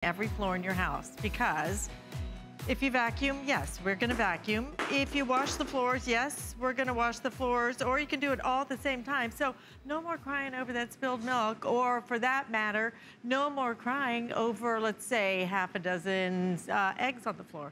every floor in your house, because if you vacuum, yes, we're gonna vacuum. If you wash the floors, yes, we're gonna wash the floors, or you can do it all at the same time. So no more crying over that spilled milk, or for that matter, no more crying over, let's say, half a dozen eggs on the floor.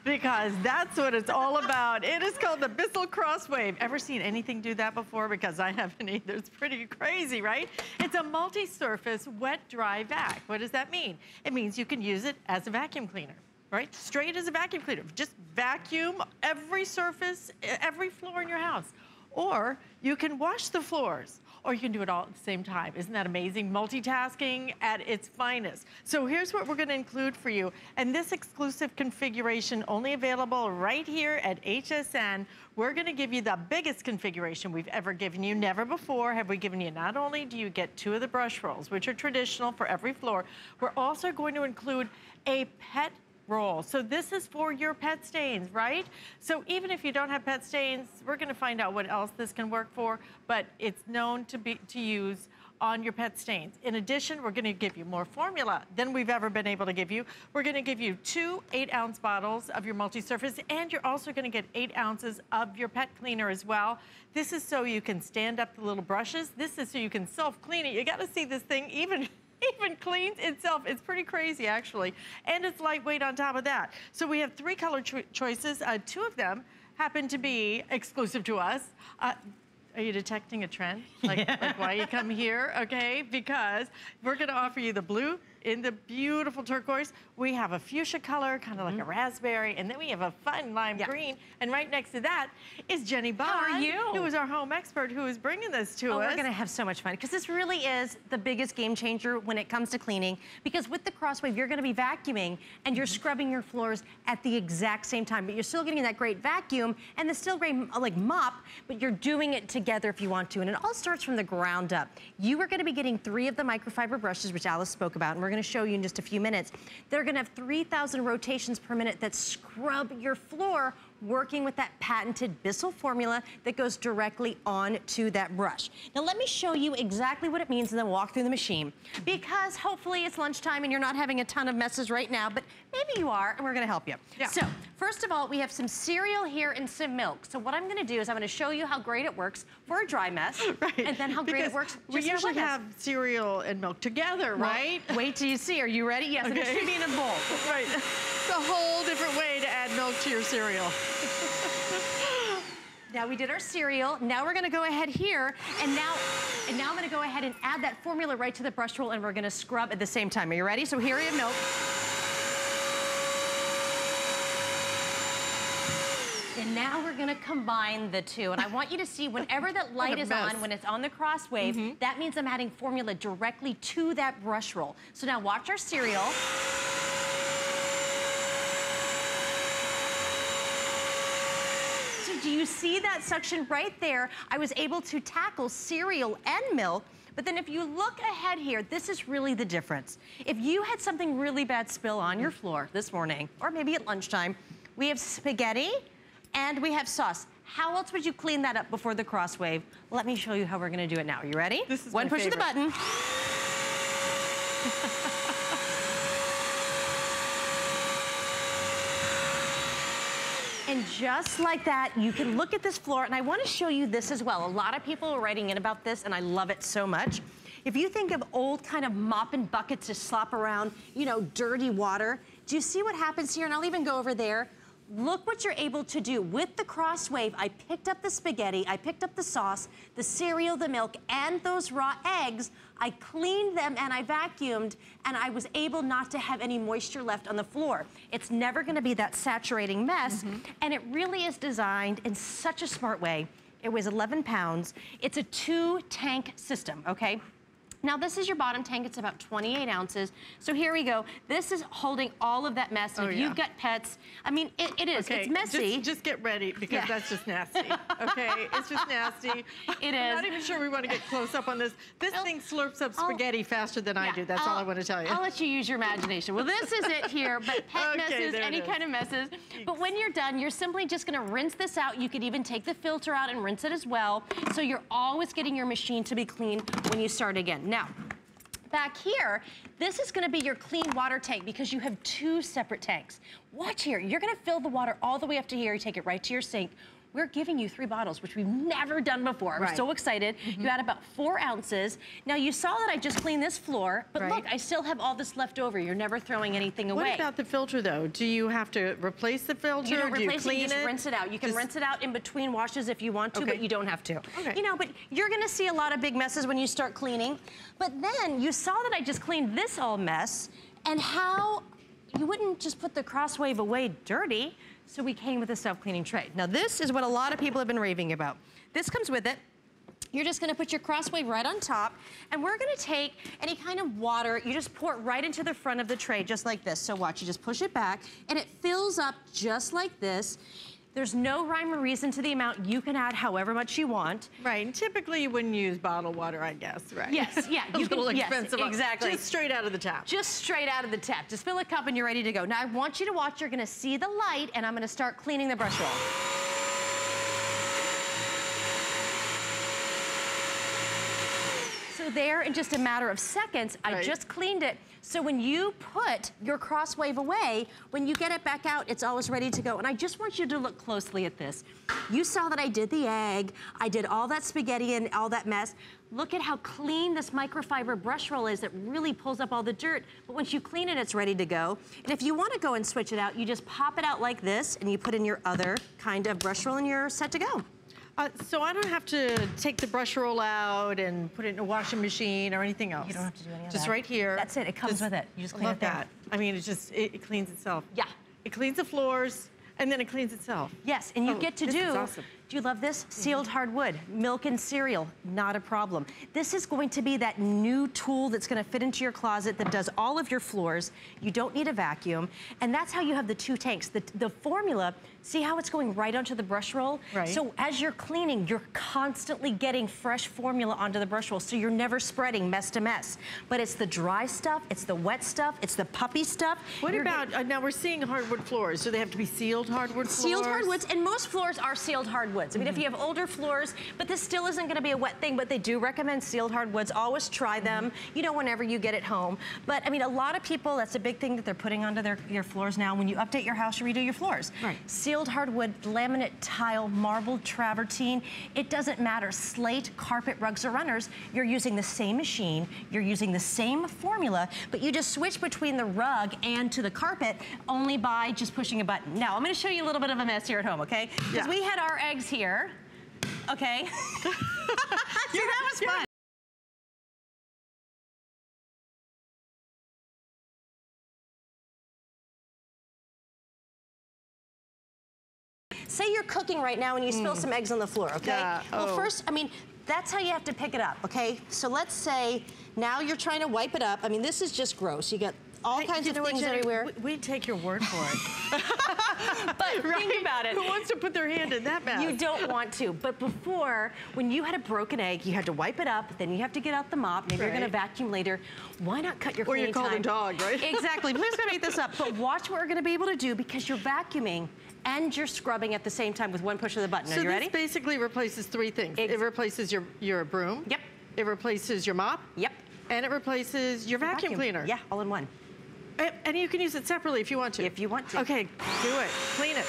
Because that's what it's all about. It is called the BISSELL Crosswave. Ever seen anything do that before? Because I haven't either. It's pretty crazy, right? It's a multi-surface wet-dry vac. What does that mean? It means you can use it as a vacuum cleaner, right? Straight as a vacuum cleaner. Just vacuum every surface, every floor in your house. Or you can wash the floors, or you can do it all at the same time. Isn't that amazing? Multitasking at its finest. So here's what we're gonna include for you. And this exclusive configuration, only available right here at HSN. We're gonna give you the biggest configuration we've ever given you. Never before have we given you, not only do you get 2 of the brush rolls, which are traditional for every floor, we're also going to include a pet roll. So this is for your pet stains, right? So even if you don't have pet stains, we're gonna find out what else this can work for, but it's known to use on your pet stains. In addition, we're gonna give you more formula than we've ever been able to give you. We're gonna give you 2 8-ounce bottles of your multi-surface, and you're also gonna get 8 ounces of your pet cleaner as well. This is so you can stand up the little brushes. This is so you can self-clean it. You gotta see this thing even cleans itself. It's pretty crazy, actually. And it's lightweight on top of that. So we have 3 color choices. 2 of them happen to be exclusive to us. Are you detecting a trend? Like why you come here, okay? Because we're gonna offer you the blue in the beautiful turquoise. We have a fuchsia color, kind of like a raspberry, and then we have a fun lime green. And right next to that is Jenny Bond. How are you? Who is our home expert, who is bringing this to us. We're gonna have so much fun, because this really is the biggest game changer when it comes to cleaning, because with the Crosswave, you're gonna be vacuuming and you're scrubbing your floors at the exact same time, but you're still getting that great vacuum and the still great like mop, but you're doing it together if you want to, and it all starts from the ground up. You are gonna be getting 3 of the microfiber brushes, which Alice spoke about, and we're gonna show you in just a few minutes. They're gonna have 3,000 rotations per minute that scrub your floor, working with that patented BISSELL formula that goes directly onto that brush. Now let me show you exactly what it means and then walk through the machine, because hopefully it's lunchtime and you're not having a ton of messes right now, but maybe you are, and we're gonna help you. Yeah. So first of all, we have some cereal here and some milk. So what I'm gonna do is I'm gonna show you how great it works for a dry mess, and then how great it works we usually have cereal and milk together, right? Wait till you see. Are you ready? Yes, okay. And it should be in a bowl. Right. It's a whole different way to add milk to your cereal. Now we did our cereal. Now we're gonna go ahead here, and now I'm gonna go ahead and add that formula right to the brush roll, and we're gonna scrub at the same time. Are you ready? So here we have milk. And now we're gonna combine the 2. And I want you to see whenever that light is on, when it's on the Crosswave, that means I'm adding formula directly to that brush roll. So now watch our cereal. Do you see that suction right there? I was able to tackle cereal and milk, but then if you look ahead here, this is really the difference. If you had something really bad spill on your floor this morning, or maybe at lunchtime, we have spaghetti and we have sauce. How else would you clean that up before the Crosswave? Let me show you how we're gonna do it now. Are you ready? This is one push of the button. And just like that, you can look at this floor, and I want to show you this as well. A lot of people are writing in about this, and I love it so much. If you think of old kind of mopping buckets to slop around, you know, dirty water, do you see what happens here? And I'll even go over there. Look what you're able to do. With the Crosswave, I picked up the spaghetti, I picked up the sauce, the cereal, the milk, and those raw eggs. I cleaned them and I vacuumed, and I was able not to have any moisture left on the floor. It's never gonna be that saturating mess, and it really is designed in such a smart way. It weighs 11 pounds. It's a 2-tank system, okay? Now this is your bottom tank, it's about 28 ounces. So here we go. This is holding all of that mess. And if you've got pets, I mean, it is, it's messy. Just get ready because that's just nasty, okay? It's just nasty. It is. I'm not even sure we want to get close up on this. This thing slurps up spaghetti faster than I do. That's all I want to tell you. I'll let you use your imagination. Well, this is it here, but pet messes, any kind of messes. But when you're done, you're simply just gonna rinse this out. You could even take the filter out and rinse it as well. So you're always getting your machine to be clean when you start again. Now, back here, this is gonna be your clean water tank because you have 2 separate tanks. Watch here, you're gonna fill the water all the way up to here. You take it right to your sink. We're giving you 3 bottles, which we've never done before. We're so excited. You add about 4 ounces. Now you saw that I just cleaned this floor, but look, I still have all this left over. You're never throwing anything away. What about the filter though? Do you have to replace the filter? You don't replace you clean it, you just rinse it out. You can rinse it out in between washes if you want to, but you don't have to. You know, but you're gonna see a lot of big messes when you start cleaning. But then you saw that I just cleaned this all mess and how you wouldn't just put the Crosswave away dirty. So we came with a self-cleaning tray. Now this is what a lot of people have been raving about. This comes with it. You're just gonna put your Crosswave right on top, and we're gonna take any kind of water, you just pour it right into the front of the tray, just like this. So watch, you just push it back, and it fills up just like this. There's no rhyme or reason to the amount. You can add however much you want. Right, and typically you wouldn't use bottled water, I guess, right? Yes, yeah. A little expensive. Exactly. Just straight out of the tap. Just straight out of the tap. Just fill a cup and you're ready to go. Now I want you to watch, you're gonna see the light, and I'm gonna start cleaning the brush roll. So there, in just a matter of seconds, I just cleaned it. So when you put your Crosswave away, when you get it back out, it's always ready to go. And I just want you to look closely at this. You saw that I did the egg, I did all that spaghetti and all that mess. Look at how clean this microfiber brush roll is. It really pulls up all the dirt. But once you clean it, it's ready to go. And if you want to go and switch it out, you just pop it out like this, and you put in your other kind of brush roll, and you're set to go. So I don't have to take the brush roll out and put it in a washing machine or anything else. You don't have to do any of that. Just right here. That's it. It comes with it. You just clean it there. That. I mean, it cleans itself. Yeah. It cleans the floors, and then it cleans itself. Yes, and you get to this is awesome. Do you love this? Sealed hardwood, milk and cereal, not a problem. This is going to be that new tool that's gonna fit into your closet that does all of your floors. You don't need a vacuum, and that's how you have the 2 tanks. The formula, see how it's going right onto the brush roll? Right. So as you're cleaning, you're constantly getting fresh formula onto the brush roll, so you're never spreading mess to mess. But it's the dry stuff, it's the wet stuff, it's the puppy stuff. What about, now we're seeing hardwood floors. Do they have to be sealed hardwood floors? Sealed hardwoods, and most floors are sealed hardwoods. I mean, if you have older floors, but this still isn't gonna be a wet thing, but they do recommend sealed hardwoods. Always try them, you know, whenever you get it home. But I mean, a lot of people, that's a big thing that they're putting onto your floors now. When you update your house, you redo your floors. Right. Sealed hardwood, laminate, tile, marble, travertine, it doesn't matter. Slate, carpet, rugs, or runners, you're using the same machine, you're using the same formula, but you just switch between the rug and to the carpet only by just pushing a button. Now, I'm gonna show you a little bit of a mess here at home, okay? Because we had our eggs here. Okay. So that was fun. Say you're cooking right now and you spill some eggs on the floor, okay? Yeah. Well, first, I mean, that's how you have to pick it up, okay? So let's say now you're trying to wipe it up. I mean, this is just gross. You got all kinds of things everywhere. We'd take your word for it. But think about it. Who wants to put their hand in that mess? You don't want to. But before, when you had a broken egg, you had to wipe it up, then you have to get out the mop. Maybe you're going to vacuum later. Why not cut your cleaning time? Or you call the dog, right? Exactly. Please go make this up. But watch what we're going to be able to do because you're vacuuming and you're scrubbing at the same time with one push of the button. Are you ready? So this basically replaces 3 things. It replaces your broom. Yep. It replaces your mop. Yep. And it replaces your vacuum cleaner. Yeah, all in one. And you can use it separately if you want to. If you want to. Okay, do it. Clean it.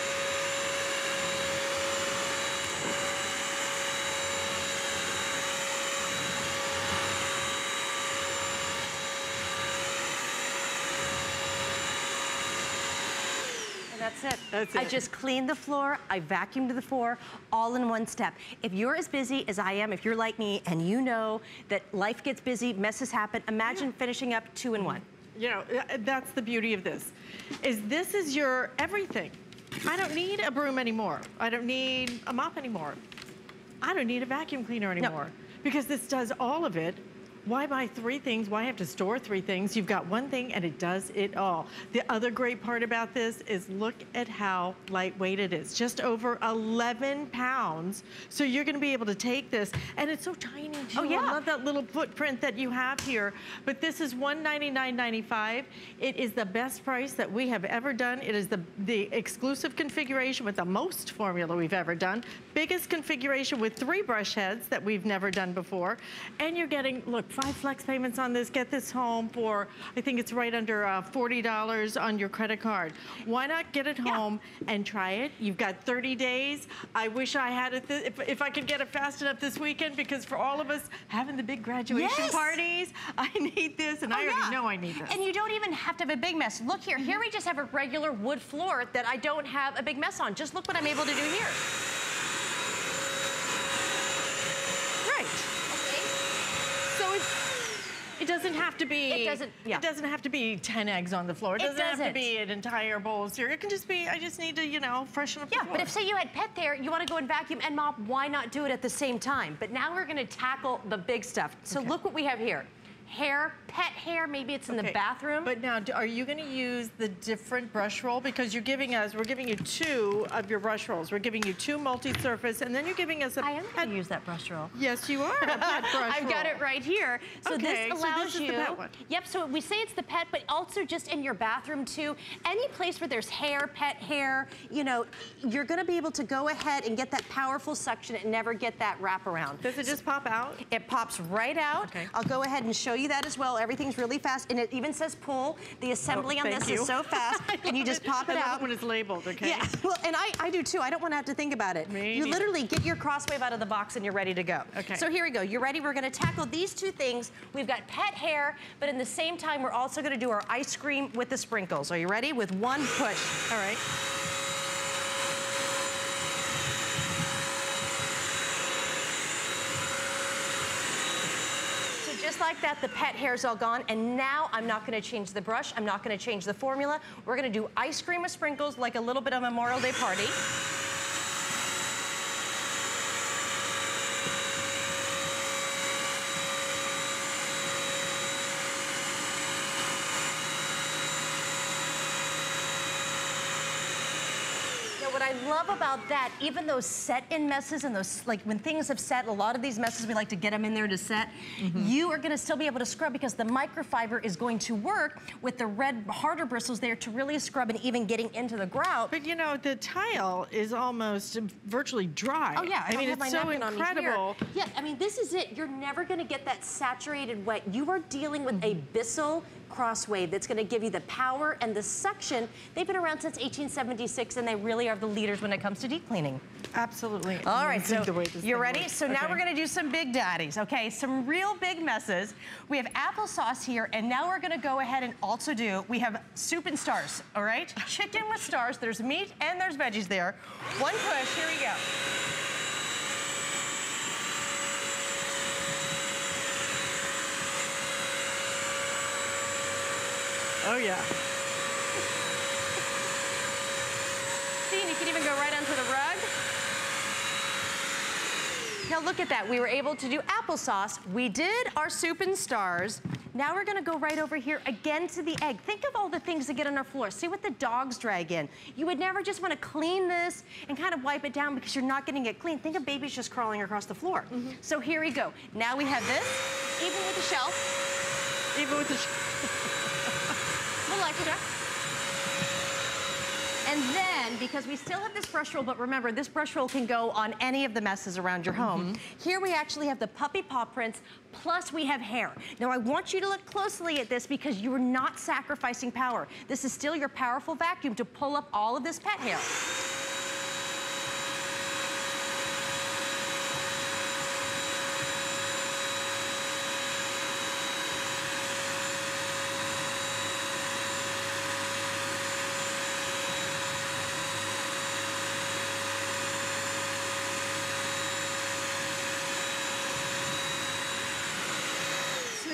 And that's it. That's it. I just cleaned the floor, I vacuumed the floor, all in one step. If you're as busy as I am, if you're like me, and you know that life gets busy, messes happen, imagine finishing up 2 in 1. You know, that's the beauty of this is your everything. I don't need a broom anymore. I don't need a mop anymore. I don't need a vacuum cleaner anymore because this does all of it why buy 3 things? Why have to store 3 things? You've got one thing and it does it all. The other great part about this is look at how lightweight it is. Just over 11 pounds. So you're gonna be able to take this, and it's so tiny too. Oh yeah. I love that little footprint that you have here. But this is $199.95. It is the best price that we have ever done. It is the exclusive configuration with the most formula we've ever done. Biggest configuration with 3 brush heads that we've never done before. And you're getting, look, 5 flex payments on this. Get this home for, I think it's right under $40 on your credit card. Why not get it home and try it? You've got 30 days. I wish I had it, if I could get it fast enough this weekend, because for all of us having the big graduation parties, I need this, and I already know I need this. And you don't even have to have a big mess. Look here, here we just have a regular wood floor that I don't have a big mess on. Just look what I'm able to do here. Right. Okay. So it doesn't have to be. It doesn't have to be 10 eggs on the floor. It doesn't have to be an entire bowl of cereal. It can just be, I just need to, you know, freshen up the floor. But if say you had pet there, you want to go and vacuum and mop, why not do it at the same time? But now we're going to tackle the big stuff. So look what we have here. Hair, pet hair, maybe it's in the bathroom. But now, are you going to use the different brush roll? Because you're giving us, we're giving you 2 of your brush rolls. We're giving you 2 multi-surface, and then you're giving us a I am going to use that brush roll. Yes, you are. A pet brush I've got it right here. So this allows so this is you. the pet one. Yep. So we say it's the pet, but also just in your bathroom too. Any place where there's hair, pet hair, you know, you're going to be able to go ahead and get that powerful suction and never get that wraparound. Does it just pop out? It pops right out. Okay. I'll go ahead and show you that as well. Everything's really fast, and it even says pull. The assembly on this is so fast, and you just pop it I out. love when it's labeled, okay? Yeah, well, and I do too. I don't want to have to think about it. You literally get your Crosswave out of the box and you're ready to go. Okay. So here we go. You're ready? We're going to tackle these 2 things. We've got pet hair, but in the same time, we're also going to do our ice cream with the sprinkles. Are you ready? With 1 push. All right. Just like that, the pet hair's all gone, and now I'm not gonna change the brush, I'm not gonna change the formula. We're gonna do ice cream with sprinkles like a little bit of a Memorial Day party. What I love about that, even those set-in messes and those, like when things have set, a lot of these messes, we like to get them in there to set, you are gonna still be able to scrub because the microfiber is going to work with the red, harder bristles there to really scrub and even getting into the grout. But you know, the tile is almost virtually dry. Oh yeah, I mean, it's so incredible. Yeah, I mean, this is it. You're never gonna get that saturated wet. You are dealing with a BISSELL Crosswave that's going to give you the power and the suction. They've been around since 1876, and they really are the leaders when it comes to deep cleaning. Absolutely. All right, so you're ready? So now we're going to do some big daddies, okay? Some real big messes. We have applesauce here, and now we're going to go ahead and also do, we have soup and stars, all right? Chicken with stars. There's meat and there's veggies there. 1 push. Here we go. Oh, yeah. See, and you can even go right onto the rug. Now look at that. We were able to do applesauce. We did our soup and stars. Now we're gonna go right over here again to the egg. Think of all the things that get on our floor. See what the dogs drag in. You would never just wanna clean this and kind of wipe it down because you're not getting it clean. Think of babies just crawling across the floor. So here we go. Now we have this, even with the shelf. Even with the little extra. And then, because we still have this brush roll, but remember, this brush roll can go on any of the messes around your home. Here we actually have the puppy paw prints, plus we have hair. Now I want you to look closely at this because you are not sacrificing power. This is still your powerful vacuum to pull up all of this pet hair.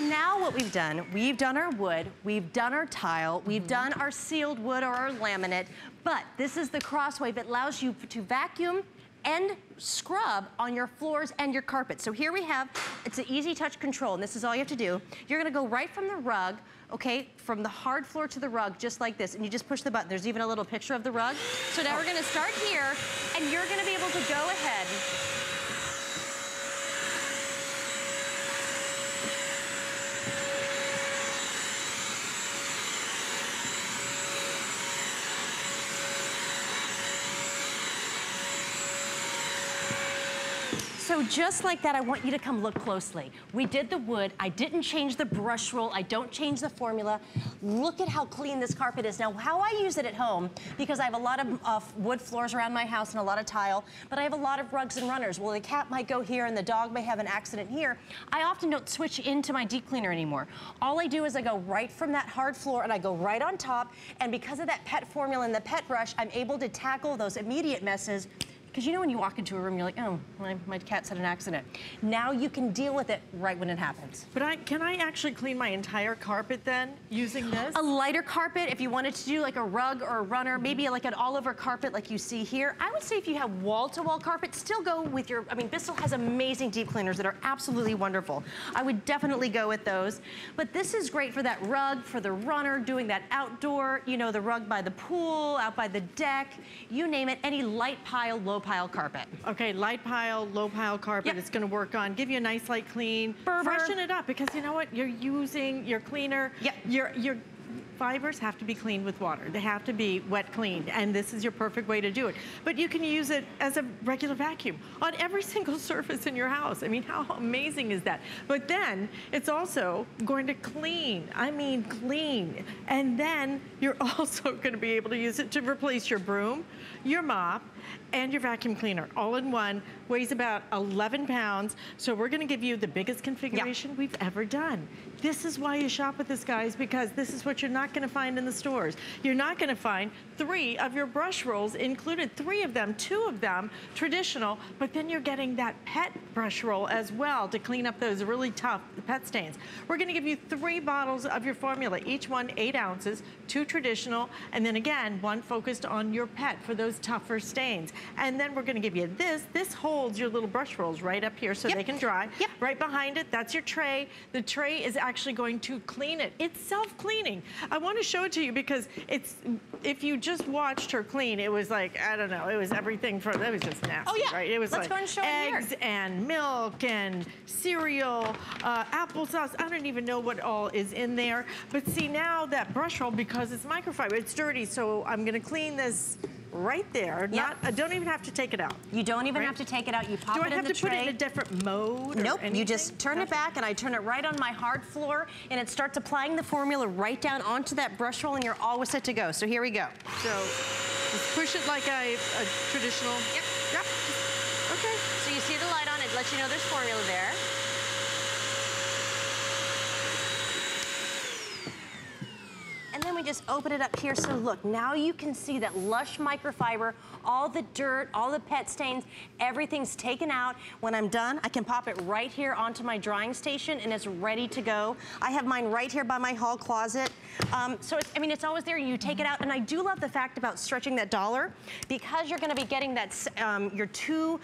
Now what we've done our wood, we've done our tile, we've done our sealed wood or our laminate, but this is the Crosswave. It allows you to vacuum and scrub on your floors and your carpet. So here we have, it's an easy touch control, and this is all you have to do. You're gonna go right from the rug, okay, from the hard floor to the rug, just like this, and you just push the button. There's even a little picture of the rug. So now we're gonna start here, and you're gonna be able to go ahead. So just like that, I want you to come look closely. We did the wood. I didn't change the brush roll. I don't change the formula. Look at how clean this carpet is. Now, how I use it at home, because I have a lot of wood floors around my house and a lot of tile, but I have a lot of rugs and runners. Well, the cat might go here and the dog may have an accident here. I often don't switch into my deep cleaner anymore. All I do is I go right from that hard floor and I go right on top. And because of that pet formula and the pet brush, I'm able to tackle those immediate messes. Because you know when you walk into a room, you're like, oh, my cat's had an accident. Now you can deal with it right when it happens. But can I actually clean my entire carpet then using this? A lighter carpet, if you wanted to do like a rug or a runner, maybe like an all-over carpet like you see here. I would say if you have wall-to-wall carpet, still go with your, I mean, Bissell has amazing deep cleaners that are absolutely wonderful. I would definitely go with those. But this is great for that rug, for the runner, doing that outdoor, you know, the rug by the pool, out by the deck, you name it, any light pile, low pile carpet. Okay, light pile, low pile carpet, Yep. It's gonna work on, give you a nice light clean, freshen it up, because you know what, you're using your cleaner, Yep. your fibers have to be cleaned with water. They have to be wet cleaned, and this is your perfect way to do it. But you can use it as a regular vacuum on every single surface in your house. I mean, how amazing is that? But then it's also going to clean, I mean clean. And then you're also gonna be able to use it to replace your broom, your mop, and your vacuum cleaner, all in one, weighs about 11 pounds. So we're gonna give you the biggest configuration we've ever done. This is why you shop with this, guys, because this is what you're not gonna find in the stores. You're not gonna find 3 of your brush rolls included, 3 of them, 2 of them traditional, but then you're getting that pet brush roll as well to clean up those really tough pet stains. We're gonna give you 3 bottles of your formula, each one 8 ounces, 2 traditional, and then again, 1 focused on your pet for those tougher stains. And then we're gonna give you this. This holds your little brush rolls right up here so they can dry. Yep. Right behind it, that's your tray. The tray is actually going to clean it. It's self-cleaning. I wanna show it to you because it's, if you just watched her clean, it was like, I don't know, it was everything from, it was just nasty, right? It was Let's go and show eggs and milk and cereal, applesauce. I don't even know what all is in there. But see, now that brush roll, because it's microfiber, it's dirty, so I'm gonna clean this right there. Yep. I don't even have to take it out. You don't even have to take it out. You pop it in the tray. Do I have to put it in a different mode? Nope, you just turn it back and I turn it right on my hard floor and it starts applying the formula right down onto that brush roll and you're always set to go. So here we go. So just push it like a traditional. Yep. Yep. Okay. So you see the light on, it lets you know there's formula there. And then we just open it up here. So look, now you can see that lush microfiber, all the dirt, all the pet stains, everything's taken out. When I'm done, I can pop it right here onto my drying station and it's ready to go. I have mine right here by my hall closet. So it's, I mean, it's always there. You take it out. And I do love the fact about stretching that dollar because you're gonna be getting that, your 2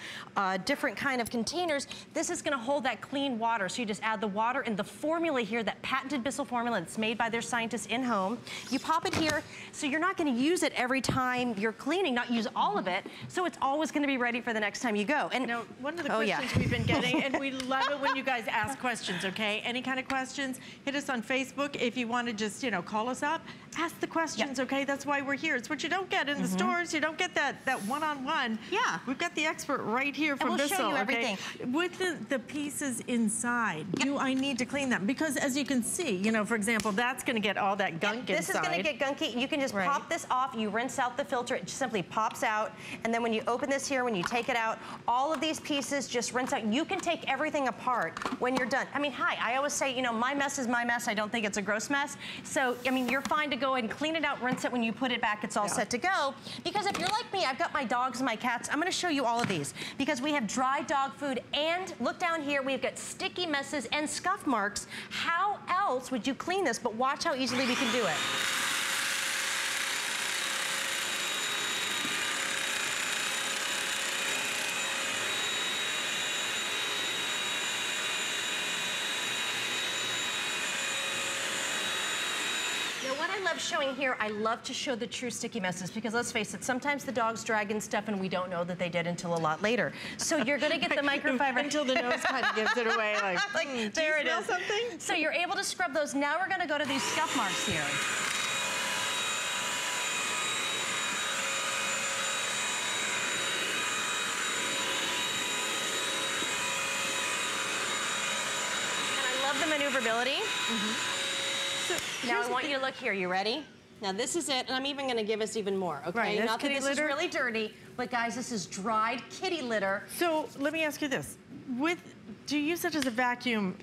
different kind of containers. This is gonna hold that clean water. So you just add the water and the formula here, that patented Bissell formula that's made by their scientists in-home. You pop it here, so you're not gonna use it every time you're cleaning, not use all of it, so it's always gonna be ready for the next time you go. And now, one of the questions we've been getting, and we love it when you guys ask questions, okay? Any kind of questions, hit us on Facebook. If you wanna just, you know, call us up, ask the questions, okay? That's why we're here. It's what you don't get in the stores. You don't get that one-on-one. Yeah. We've got the expert right here from Bissell. Bissell, Show you everything. With the pieces inside, do I need to clean them? Because as you can see, you know, for example, that's gonna get all that gunk this inside. is gonna get gunky. You can just pop this off, you rinse out the filter, it just simply pops out. And then when you open this here, when you take it out, all of these pieces just rinse out. You can take everything apart when you're done. I mean, I always say, you know, my mess is my mess. I don't think it's a gross mess. So, I mean, you're fine to go and clean it out, rinse it. When you put it back, it's all set to go. Because if you're like me, I've got my dogs and my cats. I'm gonna show you all of these because we have dry dog food and look down here, we've got sticky messes and scuff marks. How else would you clean this? But watch how easily we can do it. what I love showing here, I love to show the true sticky messes because let's face it, sometimes the dog's dragging stuff and we don't know that they did until a lot later. So you're gonna get the microfiber. Until the nose kind of gives it away, like there it is. Something? So you're able to scrub those. Now we're gonna go to these scuff marks here. The maneuverability. So now I want you to look here. You ready? Now this is it, and I'm even going to give us even more. Okay, right, not that this is really dirty, but guys, this is dried kitty litter. So let me ask you this: do you use it as a vacuum?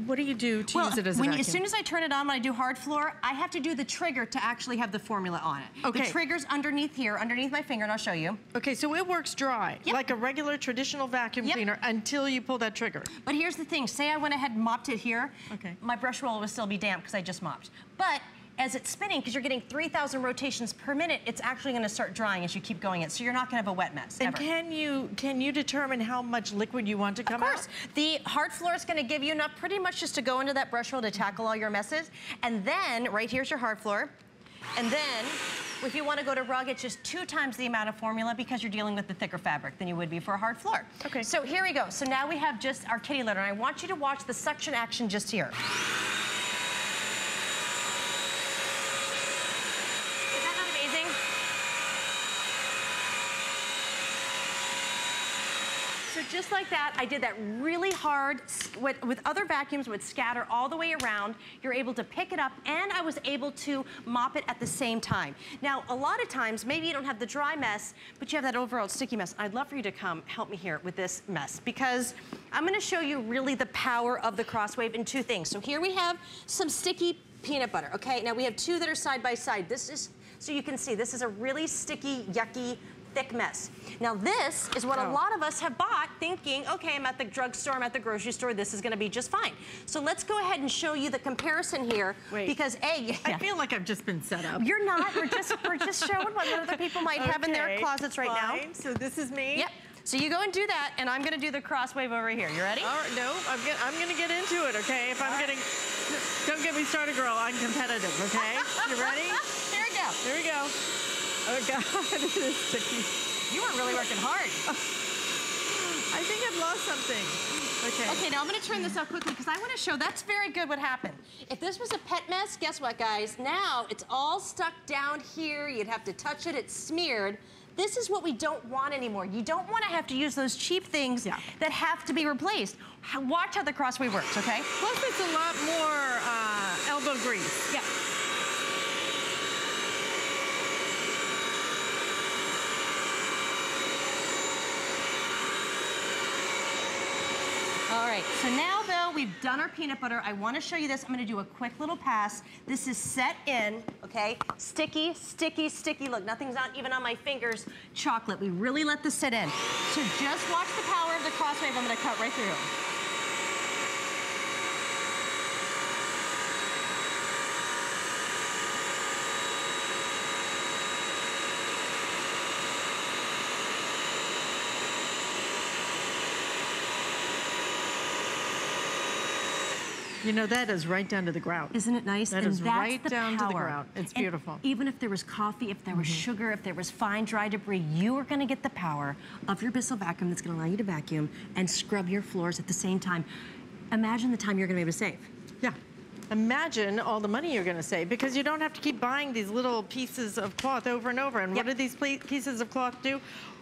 What do you do to use it as a vacuum? As soon as I turn it on, when I do hard floor, I have to do the trigger to actually have the formula on it. Okay. The trigger's underneath here, underneath my finger, and I'll show you. Okay, so it works dry, like a regular traditional vacuum cleaner until you pull that trigger. But here's the thing, say I went ahead and mopped it here, okay, my brush roller would still be damp because I just mopped. But as it's spinning, because you're getting 3,000 rotations per minute, it's actually going to start drying as you keep going it. So you're not going to have a wet mess, ever. And can you determine how much liquid you want to come out? Of course. The hard floor is going to give you enough pretty much just to go into that brush roll to tackle all your messes. And then, right here's your hard floor. And then, if you want to go to rug, it's just 2 times the amount of formula because you're dealing with the thicker fabric than you would be for a hard floor. Okay. So here we go. So now we have just our kitty litter. And I want you to watch the suction action just here. So just like that, I did that really hard. With other vacuums, would scatter all the way around. You're able to pick it up, and I was able to mop it at the same time. Now, a lot of times, maybe you don't have the dry mess, but you have that overall sticky mess. I'd love for you to come help me here with this mess, because I'm gonna show you really the power of the Crosswave in 2 things. So here we have some sticky peanut butter, okay? Now we have 2 that are side by side. This is, so you can see, this is a really sticky, yucky, thick mess. Now this is what a lot of us have bought thinking, okay, I'm at the drugstore, I'm at the grocery store, this is gonna be just fine. So let's go ahead and show you the comparison here. Wait, because I feel like I've just been set up. You're not, we're just showing what other people might have in their closets right now. So this is me? Yep. So you go and do that, and I'm gonna do the Crosswave over here. You ready? All right, no, I'm gonna get into it, okay? If I'm getting, don't get me started, girl, I'm competitive, okay? You ready? Here we go. Here we go. Oh God, it is sticky. You were really working hard. I think I've lost something. Okay. Okay, now I'm gonna turn this up quickly because I wanna show that's very good what happened. If this was a pet mess, guess what, guys? Now it's all stuck down here. You'd have to touch it, it's smeared. This is what we don't want anymore. You don't wanna have to use those cheap things that have to be replaced. Watch how the Crosswave works, okay? Plus it's a lot more elbow grease. Yeah. All right, so now though we've done our peanut butter, I want to show you this. I'm going to do a quick little pass. This is set in, okay? Sticky, sticky, sticky. Look, nothing's not even on my fingers. Chocolate. We really let this sit in. So just watch the power of the Crosswave. I'm going to cut right through. You know, that is right down to the ground. Isn't it nice? That is right down to the ground. It's beautiful. And even if there was coffee, if there was sugar, if there was fine dry debris, you are going to get the power of your BISSELL vacuum that's going to allow you to vacuum and scrub your floors at the same time. Imagine the time you're going to be able to save. Yeah. Imagine all the money you're going to save because you don't have to keep buying these little pieces of cloth over and over. And what do these pieces of cloth do?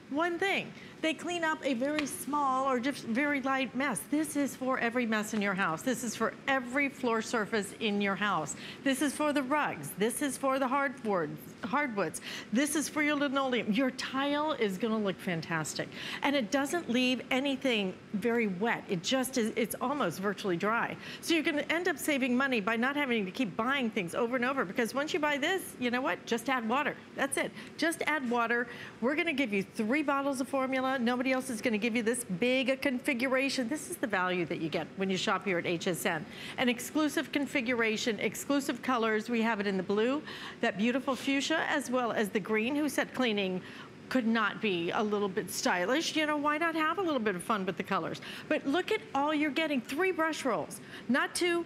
One thing. They clean up a very small or just very light mess. This is for every mess in your house. This is for every floor surface in your house. This is for the rugs. This is for the hardwoods. This is for your linoleum. Your tile is gonna look fantastic. And it doesn't leave anything very wet. It just is, it's almost virtually dry. So you're gonna end up saving money by not having to keep buying things over and over because once you buy this, you know what? Just add water. That's it. Just add water. We're gonna give you 3 bottles of formula. Nobody else is going to give you this big a configuration. This is the value that you get when you shop here at HSN. An exclusive configuration, exclusive colors. We have it in the blue, that beautiful fuchsia, as well as the green. Who said cleaning could not be a little bit stylish? You know, why not have a little bit of fun with the colors? But look at all you're getting. 3 brush rolls, not 2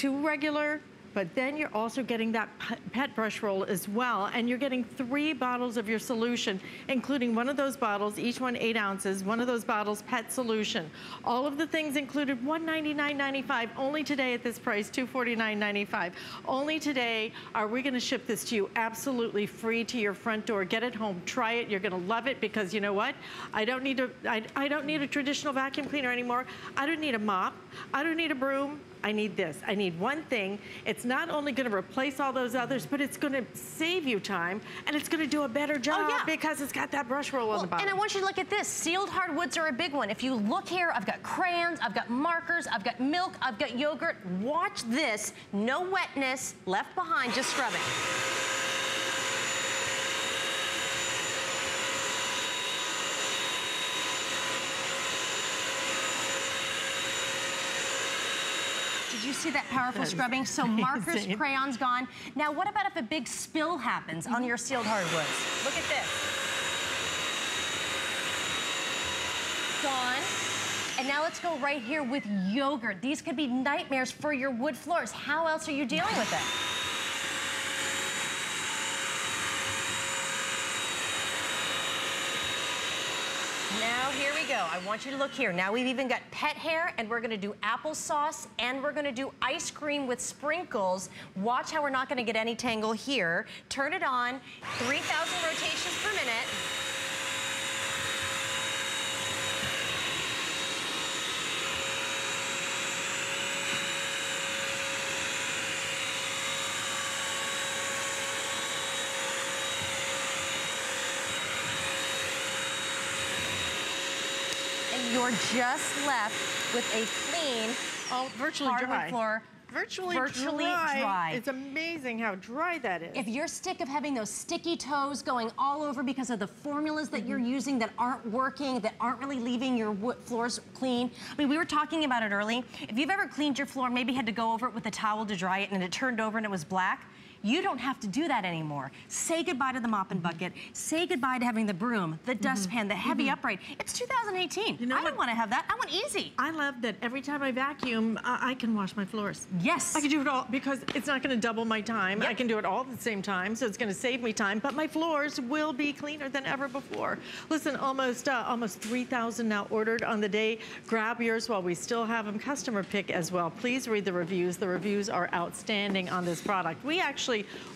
regular, but then you're also getting that pet brush roll as well, and you're getting 3 bottles of your solution, including one of those bottles, each one 8 ounces, one of those bottles pet solution. All of the things included, $199.95, only today at this price, $249.95. Only today are we gonna ship this to you absolutely free to your front door. Get it home, try it, you're gonna love it, because you know what? I don't need a traditional vacuum cleaner anymore. I don't need a mop, I don't need a broom. I need this. I need one thing. It's not only gonna replace all those others, but it's gonna save you time, and it's gonna do a better job because it's got that brush roll on the bottom. And I want you to look at this. Sealed hardwoods are a big one. If you look here, I've got crayons, I've got markers, I've got milk, I've got yogurt. Watch this. No wetness left behind, just scrubbing. Did you see that powerful scrubbing? So markers, crayons gone. Now what about if a big spill happens on your sealed hardwoods? Look at this. Gone. And now let's go right here with yogurt. These could be nightmares for your wood floors. How else are you dealing with it? Now, here we go. I want you to look here. Now we've even got pet hair, and we're gonna do applesauce, and we're gonna do ice cream with sprinkles. Watch how we're not gonna get any tangle here. Turn it on, 3,000 rotations per minute. You're just left with a clean, virtually hardwood dry floor. Virtually dry. It's amazing how dry that is. If you're sick of having those sticky toes going all over because of the formulas that you're using that aren't working, that aren't really leaving your wood floors clean. I mean, we were talking about it early. If you've ever cleaned your floor, maybe had to go over it with a towel to dry it and it turned over and it was black, you don't have to do that anymore. Say goodbye to the mop and bucket. Say goodbye to having the broom, the dustpan, the heavy upright. It's 2018. You know I don't want to have that. I want easy. I love that every time I vacuum, I can wash my floors. Yes. I can do it all because it's not going to double my time. I can do it all at the same time, so it's going to save me time, but my floors will be cleaner than ever before. Listen, almost 3,000 now ordered on the day. Grab yours while we still have them. Customer pick as well. Please read the reviews. The reviews are outstanding on this product. We actually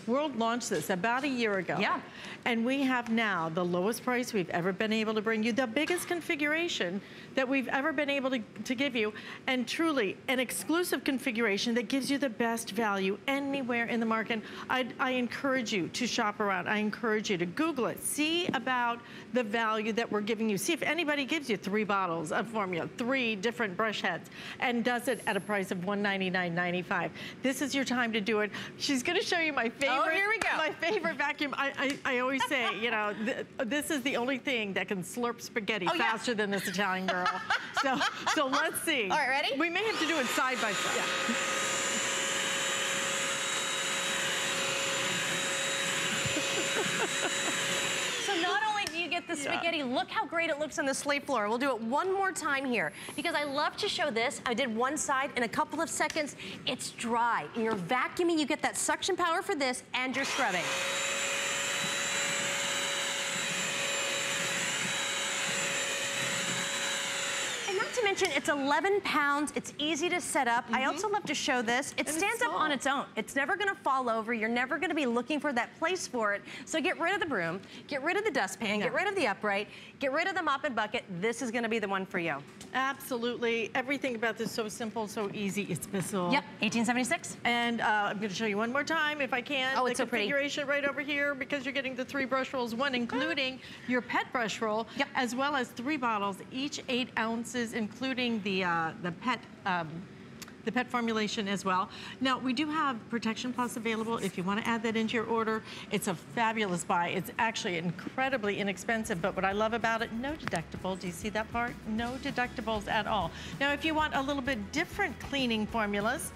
world launched this about a year ago. Yeah. And we have now the lowest price we've ever been able to bring you, the biggest configuration that we've ever been able to give you, and truly an exclusive configuration that gives you the best value anywhere in the market. I encourage you to shop around. I encourage you to Google it. See about the value that we're giving you. See if anybody gives you 3 bottles of formula, 3 different brush heads, and does it at a price of $199.95. This is your time to do it. She's gonna show you my favorite. Oh, here we go. My favorite vacuum. I always say, you know, this is the only thing that can slurp spaghetti faster than this Italian girl. So let's see. All right, ready? We may have to do it side by side. Yeah. So not only do you get the spaghetti, look how great it looks on the slate floor. We'll do it one more time here because I love to show this. I did one side in a couple of seconds. It's dry. And you're vacuuming, you get that suction power for this, and you're scrubbing. Not to mention, it's 11 pounds. It's easy to set up. I also love to show this. It stands up on its own. It's never gonna fall over. You're never gonna be looking for that place for it. So get rid of the broom, get rid of the dustpan, get rid of the upright, get rid of the mop and bucket. This is gonna be the one for you. Absolutely. Everything about this is so simple, so easy. It's BISSELL. Yep, 1876. And I'm gonna show you one more time if I can. Oh, it's so pretty. The configuration right over here because you're getting the 3 brush rolls, one including your pet brush roll, as well as 3 bottles, each 8 ounces, including the pet formulation as well. Now, we do have Protection Plus available if you want to add that into your order. It's a fabulous buy. It's actually incredibly inexpensive, but what I love about it, no deductible. Do you see that part? No deductibles at all. Now, if you want a little bit different cleaning formulas,